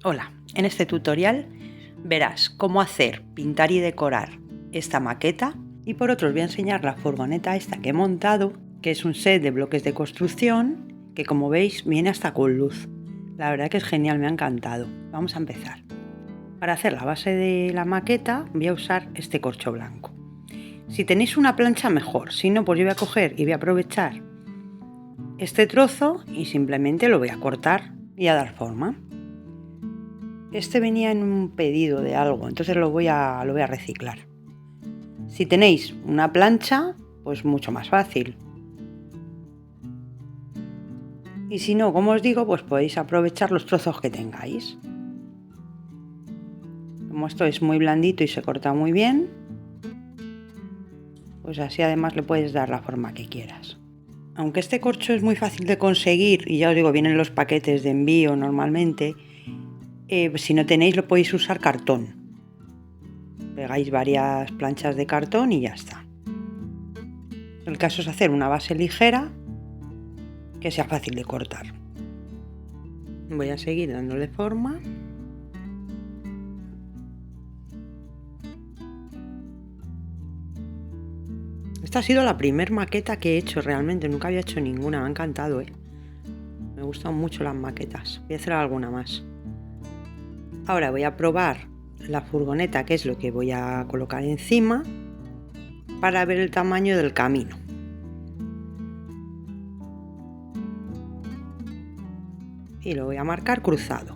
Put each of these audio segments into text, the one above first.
Hola, en este tutorial verás cómo hacer, pintar y decorar esta maqueta y por otro os voy a enseñar la furgoneta esta que he montado, que es un set de bloques de construcción que como veis viene hasta con luz. La verdad que es genial, me ha encantado. Vamos a empezar. Para hacer la base de la maqueta voy a usar este corcho blanco. Si tenéis una plancha mejor, si no pues yo voy a coger y voy a aprovechar este trozo y simplemente lo voy a cortar y a dar forma. Este venía en un pedido de algo, entonces lo voy a reciclar. Si tenéis una plancha, pues mucho más fácil. Y si no, como os digo, pues podéis aprovechar los trozos que tengáis. Como esto es muy blandito y se corta muy bien, pues así además le puedes dar la forma que quieras. Aunque este corcho es muy fácil de conseguir, y ya os digo, vienen los paquetes de envío normalmente, si no tenéis lo podéis usar cartón. Pegáis varias planchas de cartón y ya está. El caso es hacer una base ligera que sea fácil de cortar. Voy a seguir dándole forma. Esta ha sido la primera maqueta que he hecho realmente, nunca había hecho ninguna, me ha encantado, Me gustan mucho las maquetas, voy a hacer alguna más. Ahora voy a probar la furgoneta, que es lo que voy a colocar encima, para ver el tamaño del camino. Y lo voy a marcar cruzado.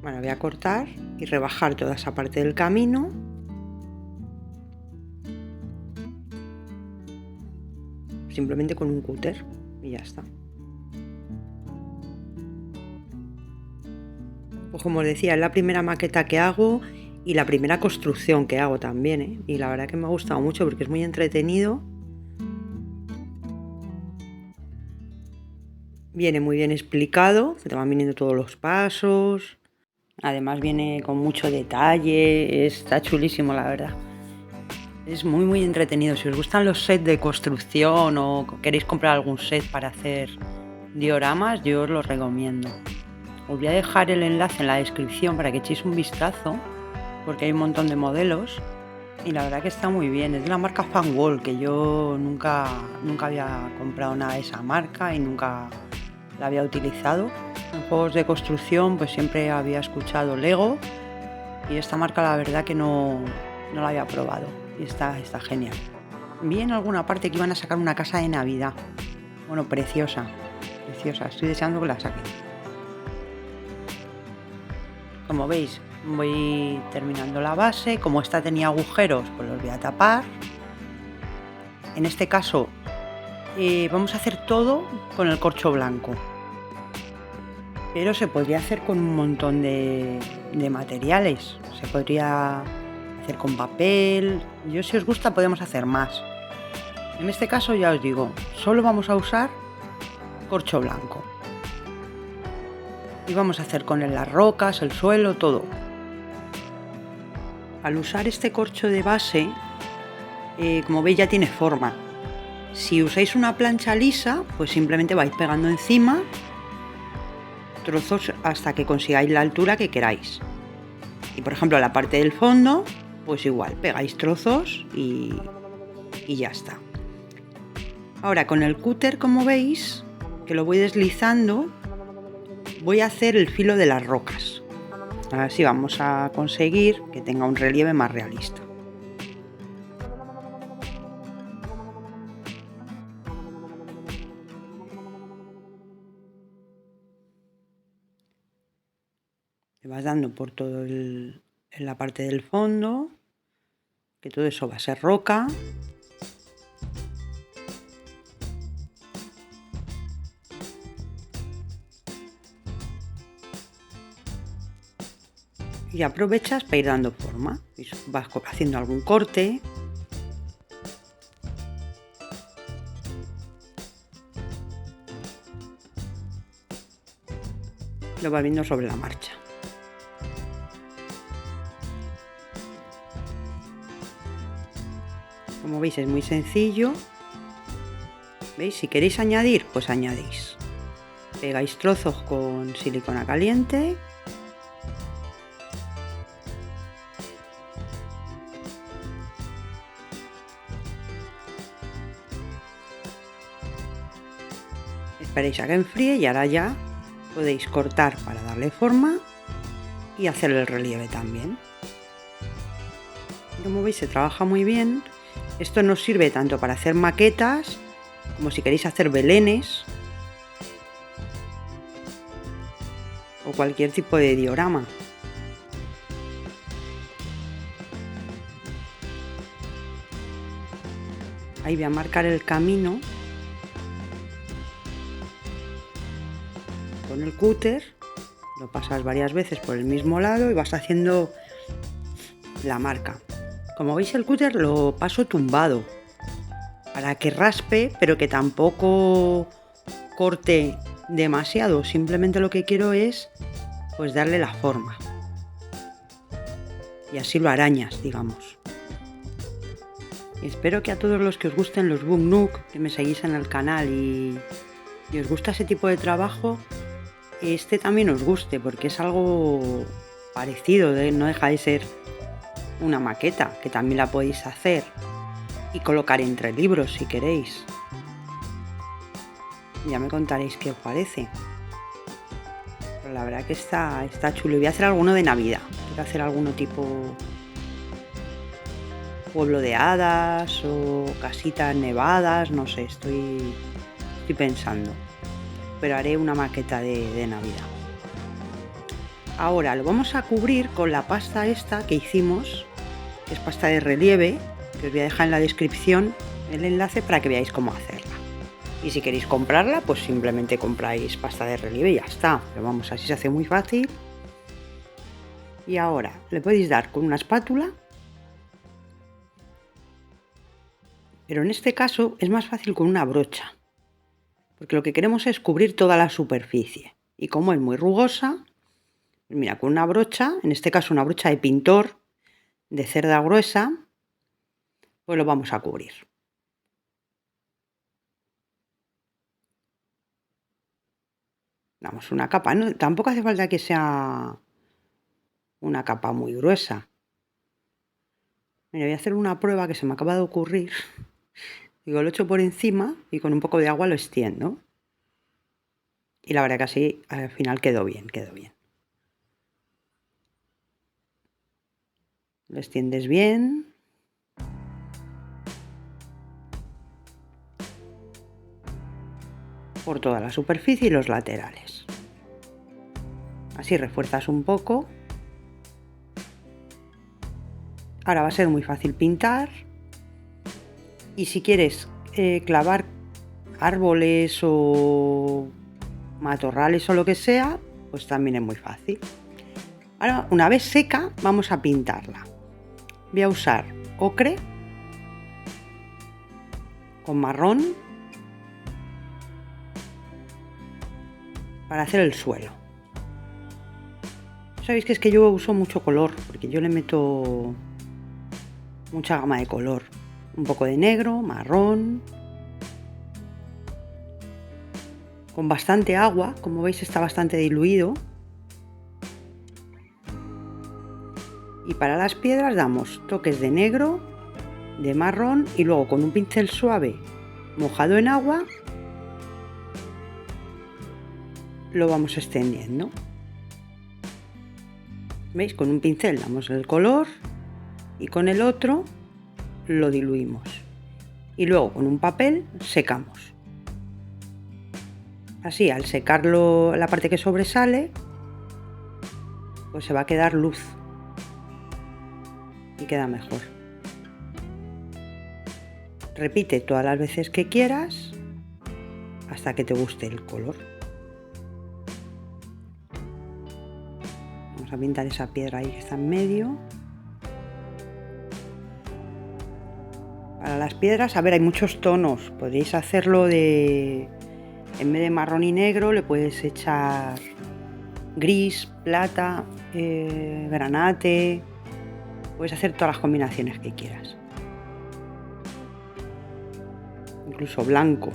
Bueno, voy a cortar y rebajar toda esa parte del camino. Simplemente con un cúter y ya está. Pues como os decía, es la primera maqueta que hago y la primera construcción que hago también, Y la verdad que me ha gustado mucho porque es muy entretenido. Viene muy bien explicado, te van viniendo todos los pasos. Además viene con mucho detalle, está chulísimo la verdad. Es muy entretenido. Si os gustan los sets de construcción o queréis comprar algún set para hacer dioramas, yo os los recomiendo. Os voy a dejar el enlace en la descripción para que echéis un vistazo, porque hay un montón de modelos y la verdad que está muy bien. Es de la marca Fanwall, que yo nunca había comprado nada de esa marca y nunca la había utilizado. En juegos de construcción pues siempre había escuchado Lego y esta marca la verdad que no la había probado y está genial. Vi en alguna parte que iban a sacar una casa de Navidad. Bueno, preciosa, estoy deseando que la saquen. Como veis, voy terminando la base. Como esta tenía agujeros, pues los voy a tapar. En este caso vamos a hacer todo con el corcho blanco, pero se podría hacer con un montón de materiales. Se podría hacer con papel. Yo, si os gusta, podemos hacer más. En este caso ya os digo, solo vamos a usar corcho blanco y vamos a hacer con él las rocas, el suelo, todo. Al usar este corcho de base, como veis ya tiene forma. Si usáis una plancha lisa, pues simplemente vais pegando encima trozos hasta que consigáis la altura que queráis. Y por ejemplo la parte del fondo, pues igual, pegáis trozos y ya está. Ahora con el cúter, como veis, que lo voy deslizando, voy a hacer el filo de las rocas. Así vamos a conseguir que tenga un relieve más realista. Le vas dando por todo en la parte del fondo, que todo eso va a ser roca. Y aprovechas para ir dando forma. Vas haciendo algún corte. Lo vas viendo sobre la marcha. Como veis es muy sencillo ¿Veis? Si queréis añadir, pues añadís. Pegáis trozos con silicona caliente. Esperéis a que enfríe y ahora ya podéis cortar para darle forma y hacer el relieve también. Como veis, se trabaja muy bien. Esto nos sirve tanto para hacer maquetas como si queréis hacer belenes o cualquier tipo de diorama. Ahí voy a marcar el camino con el cúter, lo pasas varias veces por el mismo lado y vas haciendo la marca. Como veis, el cúter lo paso tumbado para que raspe, pero que tampoco corte demasiado. Simplemente lo que quiero es pues darle la forma y así lo arañas, digamos. Espero que a todos los que os gusten los Book Nook, que me seguís en el canal y os gusta ese tipo de trabajo, este también os guste, porque es algo parecido, no deja de ser una maqueta, que también la podéis hacer y colocar entre libros si queréis. Ya me contaréis qué os parece. Pero la verdad que está chulo. Voy a hacer alguno de Navidad. Quiero hacer alguno tipo pueblo de hadas o casitas nevadas, no sé, estoy pensando. Pero haré una maqueta de Navidad. Ahora lo vamos a cubrir con la pasta esta que hicimos, que es pasta de relieve, que os voy a dejar en la descripción el enlace para que veáis cómo hacerla. Y si queréis comprarla, pues simplemente compráis pasta de relieve y ya está. Pero vamos, así se hace muy fácil. Y ahora le podéis dar con una espátula. Pero en este caso es más fácil con una brocha, porque lo que queremos es cubrir toda la superficie. Y como es muy rugosa, pues mira, con una brocha, en este caso una brocha de pintor de cerda gruesa, pues lo vamos a cubrir. Damos una capa, no, tampoco hace falta que sea una capa muy gruesa. Mira, voy a hacer una prueba que se me acaba de ocurrir. Digo, lo echo por encima y con un poco de agua lo extiendo. Y la verdad que así al final quedó bien, quedó bien. Lo extiendes bien. Por toda la superficie y los laterales. Así refuerzas un poco. Ahora va a ser muy fácil pintar. Y si quieres clavar árboles o matorrales o lo que sea, pues también es muy fácil. Ahora, una vez seca, vamos a pintarla. Voy a usar ocre con marrón para hacer el suelo. Sabéis que es que yo uso mucho color, porque yo le meto mucha gama de color. Un poco de negro, marrón, con bastante agua, como veis está bastante diluido. Y para las piedras damos toques de negro, de marrón y luego con un pincel suave mojado en agua lo vamos extendiendo. ¿Veis? Con un pincel damos el color y con el otro lo diluimos. Y luego con un papel secamos. Así, al secarlo, la parte que sobresale, pues se va a quedar luz y queda mejor. Repite todas las veces que quieras hasta que te guste el color. Vamos a pintar esa piedra ahí que está en medio. Para las piedras, a ver, hay muchos tonos. Podéis hacerlo en vez de marrón y negro, le puedes echar gris, plata, granate. Puedes hacer todas las combinaciones que quieras. Incluso blanco.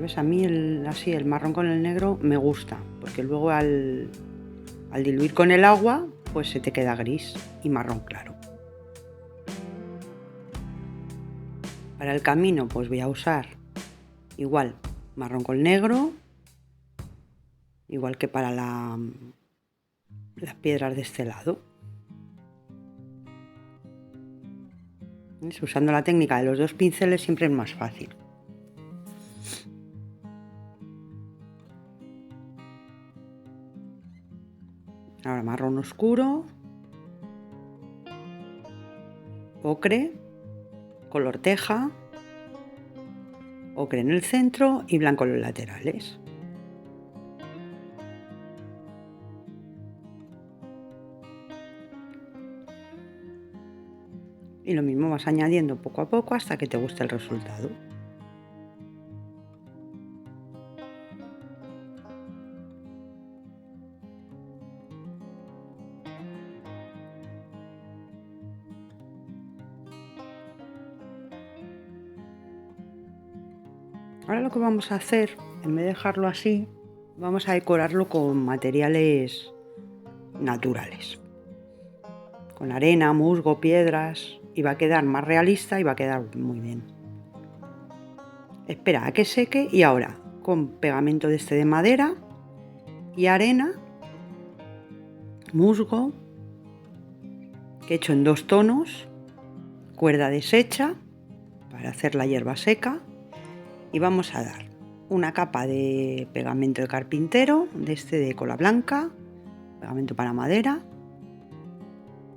¿Ves? A mí así el marrón con el negro me gusta, porque luego al diluir con el agua, pues se te queda gris y marrón claro. Para el camino, pues voy a usar igual marrón con negro, igual que para las piedras de este lado. ¿Ves? Usando la técnica de los 2 pinceles siempre es más fácil. Ahora marrón oscuro, ocre, color teja, ocre en el centro y blanco en los laterales. Y lo mismo vas añadiendo poco a poco hasta que te guste el resultado. Ahora lo que vamos a hacer, en vez de dejarlo así, vamos a decorarlo con materiales naturales. Con arena, musgo, piedras, y va a quedar más realista y va a quedar muy bien. Espera a que seque y ahora con pegamento de este de madera y arena, musgo, que he hecho en 2 tonos, cuerda deshecha para hacer la hierba seca, y vamos a dar una capa de pegamento de carpintero, de este de cola blanca, pegamento para madera,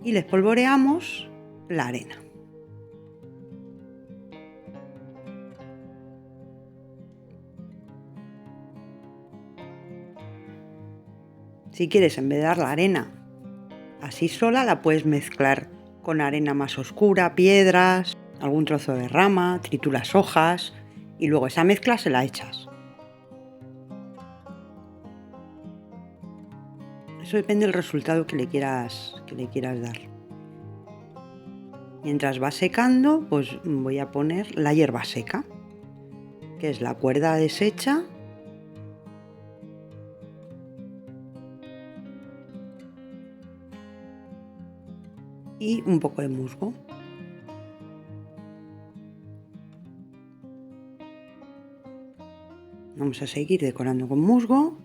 y le espolvoreamos la arena. Si quieres, en vez de dar la arena así sola, la puedes mezclar con arena más oscura, piedras, algún trozo de rama, trituras hojas, y luego esa mezcla se la echas. Eso depende del resultado que le quieras dar. Mientras va secando, pues voy a poner la hierba seca, que es la cuerda deshecha y un poco de musgo. Vamos a seguir decorando con musgo.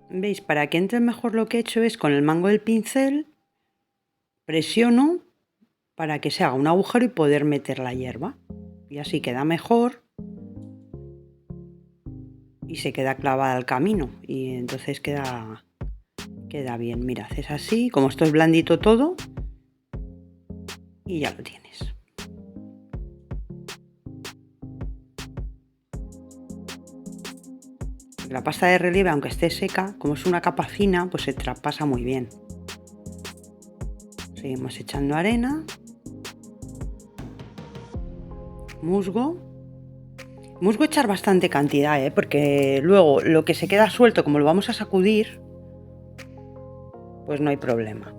¿Veis? Para que entre mejor lo que he hecho es con el mango del pincel presiono para que se haga un agujero y poder meter la hierba. Y así queda mejor y se queda clavada al camino y entonces queda bien. Mira, haces así, como esto es blandito todo, y ya lo tienes. La pasta de relieve, aunque esté seca, como es una capa fina, pues se traspasa muy bien. Seguimos echando arena, musgo. Musgo echar bastante cantidad, porque luego lo que se queda suelto, como lo vamos a sacudir, pues no hay problema.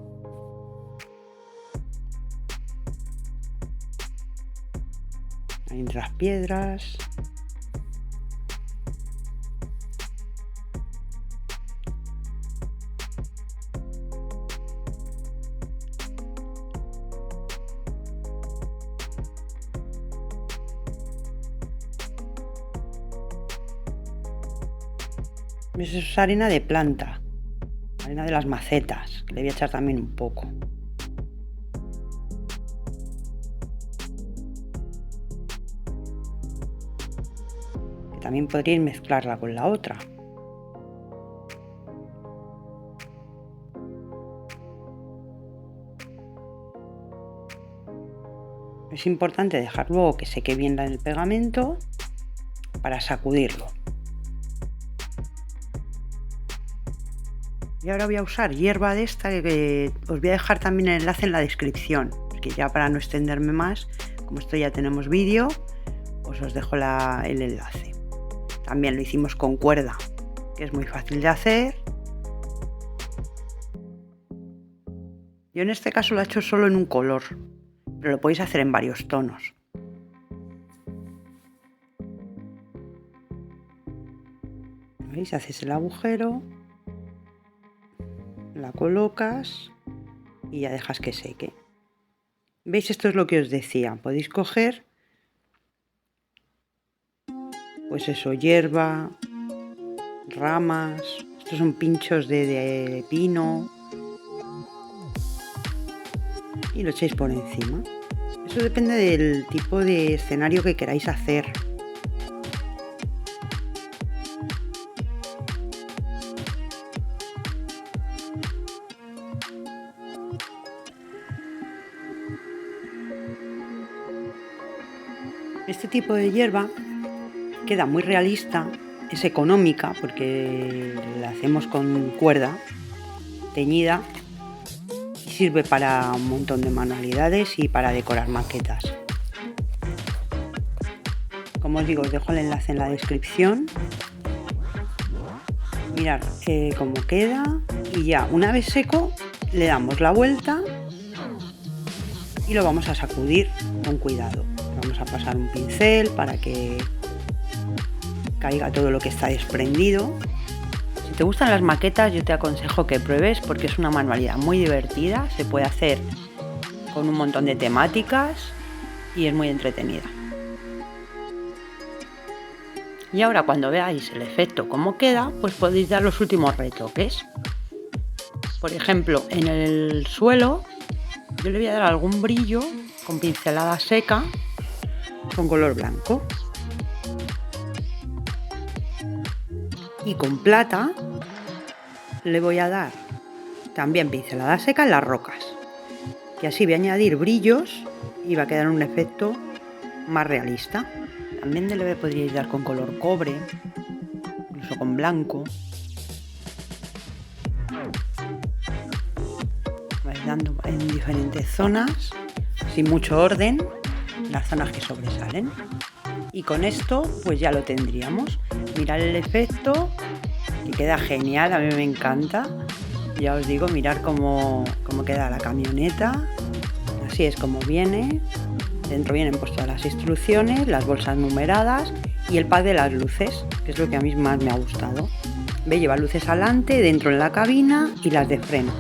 Ahí entre las piedras. Eso es arena de planta, arena de las macetas, que le voy a echar también un poco. Que también podríais mezclarla con la otra. Es importante dejar luego que seque bien el pegamento para sacudirlo. Y ahora voy a usar hierba de esta, que os voy a dejar también el enlace en la descripción, porque ya para no extenderme más, como esto ya tenemos vídeo, pues os dejo el enlace. También lo hicimos con cuerda, que es muy fácil de hacer. Yo en este caso lo he hecho solo en un color, pero lo podéis hacer en varios tonos. ¿Veis? Haces el agujero, la colocas y ya dejas que seque. ¿Veis? Esto es lo que os decía. Podéis coger, pues eso, hierba, ramas. Estos son pinchos de pino. Y lo echáis por encima. Eso depende del tipo de escenario que queráis hacer. Este tipo de hierba queda muy realista, es económica porque la hacemos con cuerda teñida y sirve para un montón de manualidades y para decorar maquetas. Como os digo, os dejo el enlace en la descripción. Mirad cómo queda y ya una vez seco le damos la vuelta y lo vamos a sacudir con cuidado. Vamos a pasar un pincel para que caiga todo lo que está desprendido. Si te gustan las maquetas, yo te aconsejo que pruebes porque es una manualidad muy divertida, se puede hacer con un montón de temáticas y es muy entretenida. Y ahora cuando veáis el efecto cómo queda, pues podéis dar los últimos retoques. Por ejemplo, en el suelo yo le voy a dar algún brillo con pincelada seca con color blanco. Y con plata le voy a dar también pincelada seca en las rocas. Y así voy a añadir brillos y va a quedar un efecto más realista. También le podríais dar con color cobre, incluso con blanco. Vais dando en diferentes zonas, sin mucho orden, las zonas que sobresalen. Y con esto pues ya lo tendríamos. Mirad el efecto, que queda genial, a mí me encanta. Ya os digo, mirad cómo queda la camioneta. Así es como viene. Dentro vienen pues todas las instrucciones, las bolsas numeradas y el pack de las luces, que es lo que a mí más me ha gustado. ¿Veis? Lleva luces adelante, dentro en la cabina y las de freno.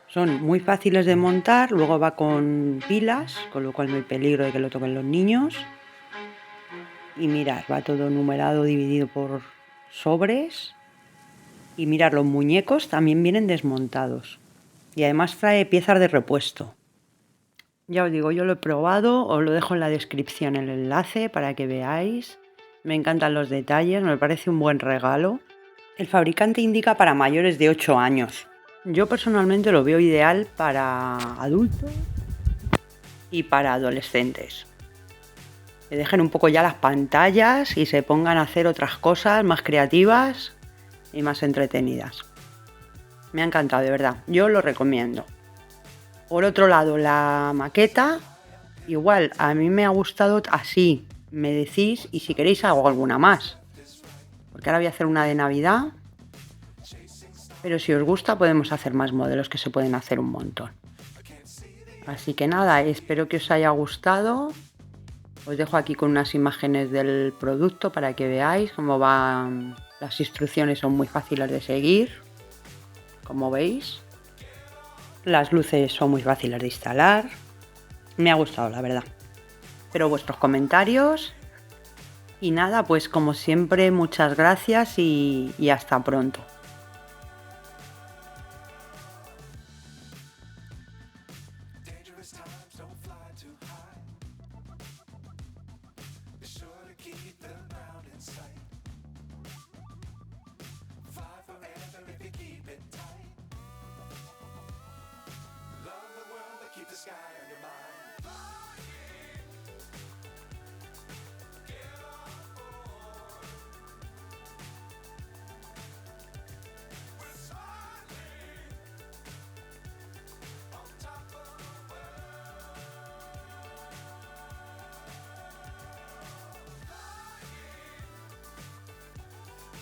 Son muy fáciles de montar, luego va con pilas, con lo cual no hay peligro de que lo toquen los niños. Y mirad, va todo numerado, dividido por sobres. Y mirad, los muñecos también vienen desmontados. Y además trae piezas de repuesto. Ya os digo, yo lo he probado, os lo dejo en la descripción el enlace para que veáis. Me encantan los detalles, me parece un buen regalo. El fabricante indica para mayores de 8 años. Yo personalmente lo veo ideal para adultos y para adolescentes. Que dejen un poco ya las pantallas y se pongan a hacer otras cosas más creativas y más entretenidas. Me ha encantado, de verdad. Yo lo recomiendo. Por otro lado, la maqueta, igual, a mí me ha gustado así. Me decís y si queréis hago alguna más. Porque ahora voy a hacer una de Navidad. Pero si os gusta podemos hacer más modelos, que se pueden hacer un montón. Así que nada, espero que os haya gustado. Os dejo aquí con unas imágenes del producto para que veáis cómo van. Las instrucciones son muy fáciles de seguir, como veis. Las luces son muy fáciles de instalar. Me ha gustado, la verdad. Espero vuestros comentarios. Y nada, pues como siempre, muchas gracias y hasta pronto. Keep the sky